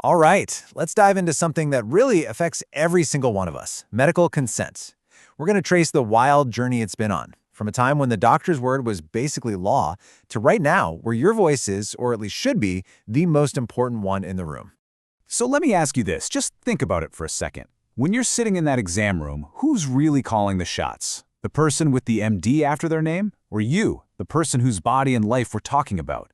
All right, let's dive into something that really affects every single one of us, medical consent. We're going to trace the wild journey it's been on, from a time when the doctor's word was basically law to right now, where your voice is, or at least should be, the most important one in the room. So let me ask you this, just think about it for a second. When you're sitting in that exam room, who's really calling the shots? The person with the MD after their name? Or you, the person whose body and life we're talking about?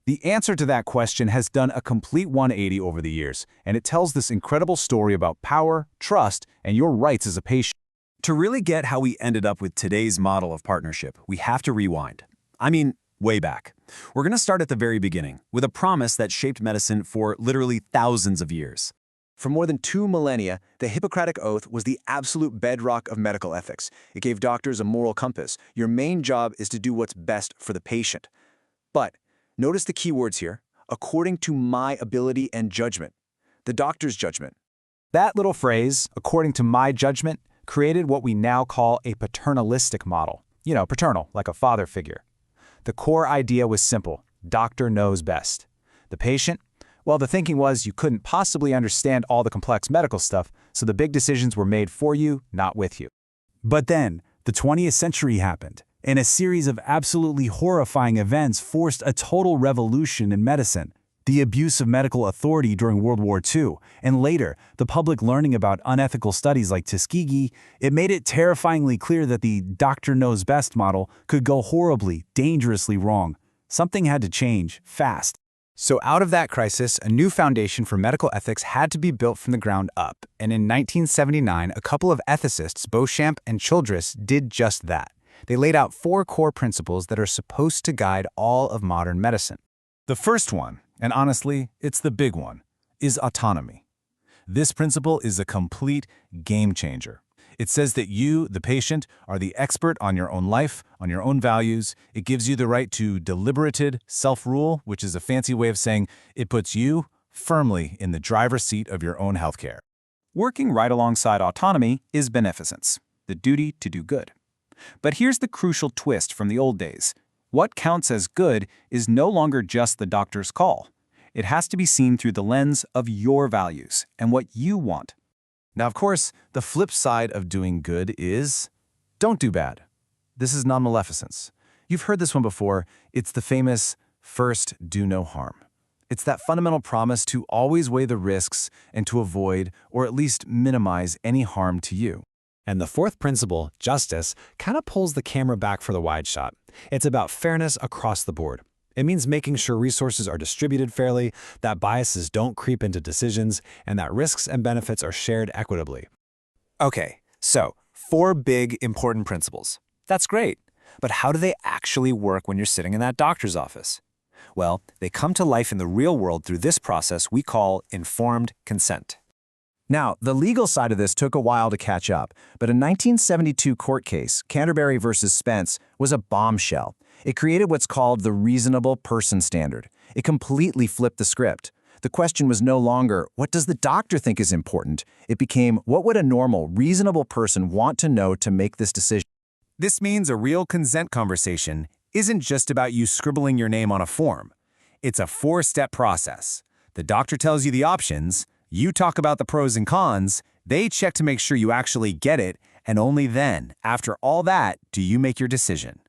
The answer to that question has done a complete 180 over the years, and it tells this incredible story about power, trust, and your rights as a patient. To really get how we ended up with today's model of partnership, we have to rewind. I mean, way back. We're going to start at the very beginning, with a promise that shaped medicine for literally thousands of years. For more than 2 millennia, the Hippocratic Oath was the absolute bedrock of medical ethics. It gave doctors a moral compass. Your main job is to do what's best for the patient. But notice the key words here, according to my ability and judgment. The doctor's judgment. That little phrase, according to my judgment, created what we now call a paternalistic model. You know, paternal, like a father figure. The core idea was simple: doctor knows best. The patient? Well, the thinking was you couldn't possibly understand all the complex medical stuff, so the big decisions were made for you, not with you. But then, the 20th century happened, and a series of absolutely horrifying events forced a total revolution in medicine. The abuse of medical authority during World War II, and later, the public learning about unethical studies like Tuskegee. It made it terrifyingly clear that the doctor knows best model could go horribly, dangerously wrong. Something had to change, fast. So out of that crisis, a new foundation for medical ethics had to be built from the ground up. And in 1979, a couple of ethicists, Beauchamp and Childress, did just that. They laid out 4 core principles that are supposed to guide all of modern medicine. The first one, and honestly, it's the big one, is autonomy. This principle is a complete game changer. It says that you, the patient, are the expert on your own life, on your own values. It gives you the right to deliberated self-rule, which is a fancy way of saying it puts you firmly in the driver's seat of your own healthcare. Working right alongside autonomy is beneficence, the duty to do good. But here's the crucial twist from the old days. What counts as good is no longer just the doctor's call. It has to be seen through the lens of your values and what you want. Now, of course, the flip side of doing good is don't do bad. This is non-maleficence. You've heard this one before. It's the famous first, do no harm. It's that fundamental promise to always weigh the risks and to avoid, or at least minimize, any harm to you. And the fourth principle, justice, kind of pulls the camera back for the wide shot. It's about fairness across the board. It means making sure resources are distributed fairly, that biases don't creep into decisions, and that risks and benefits are shared equitably. Okay, so 4 big, important principles. That's great. But how do they actually work when you're sitting in that doctor's office? Well, they come to life in the real world through this process we call informed consent. Now, the legal side of this took a while to catch up, but a 1972 court case, Canterbury versus Spence, was a bombshell. It created what's called the reasonable person standard. It completely flipped the script. The question was no longer, what does the doctor think is important? It became, what would a normal, reasonable person want to know to make this decision? This means a real consent conversation isn't just about you scribbling your name on a form. It's a 4-step process. The doctor tells you the options, you talk about the pros and cons, they check to make sure you actually get it, and only then, after all that, do you make your decision.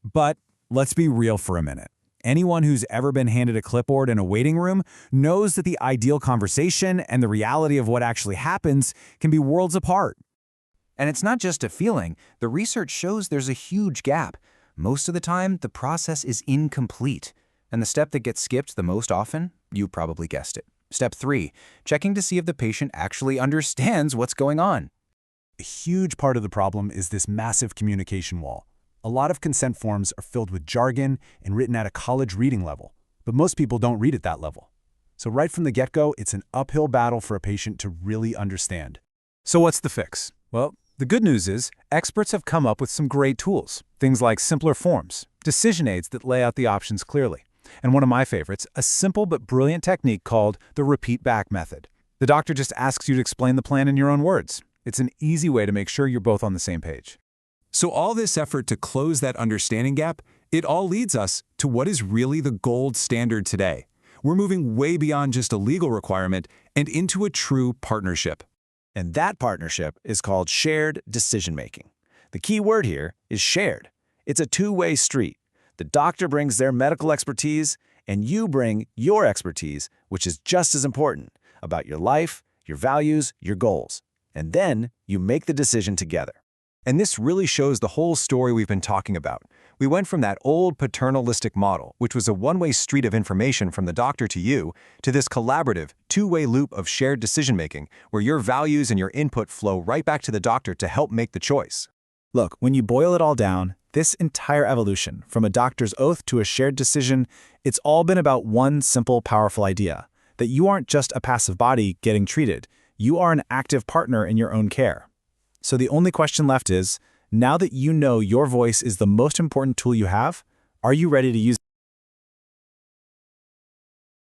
But let's be real for a minute. Anyone who's ever been handed a clipboard in a waiting room knows that the ideal conversation and the reality of what actually happens can be worlds apart. And it's not just a feeling. The research shows there's a huge gap. Most of the time, the process is incomplete. And the step that gets skipped the most often, you probably guessed it. Step 3, checking to see if the patient actually understands what's going on. A huge part of the problem is this massive communication wall. A lot of consent forms are filled with jargon and written at a college reading level, but most people don't read at that level. So right from the get-go, it's an uphill battle for a patient to really understand. So what's the fix? Well, the good news is experts have come up with some great tools, things like simpler forms, decision aids that lay out the options clearly, and one of my favorites, a simple but brilliant technique called the repeat back method. The doctor just asks you to explain the plan in your own words. It's an easy way to make sure you're both on the same page. So all this effort to close that understanding gap, it all leads us to what is really the gold standard today. We're moving way beyond just a legal requirement and into a true partnership. And that partnership is called shared decision-making. The key word here is shared. It's a two-way street. The doctor brings their medical expertise, and you bring your expertise, which is just as important, about your life, your values, your goals. And then you make the decision together. And this really shows the whole story we've been talking about. We went from that old paternalistic model, which was a one-way street of information from the doctor to you, to this collaborative, two-way loop of shared decision-making, where your values and your input flow right back to the doctor to help make the choice. Look, when you boil it all down, this entire evolution, from a doctor's oath to a shared decision, it's all been about one simple, powerful idea, that you aren't just a passive body getting treated, you are an active partner in your own care. So the only question left is, now that you know your voice is the most important tool you have, are you ready to use it?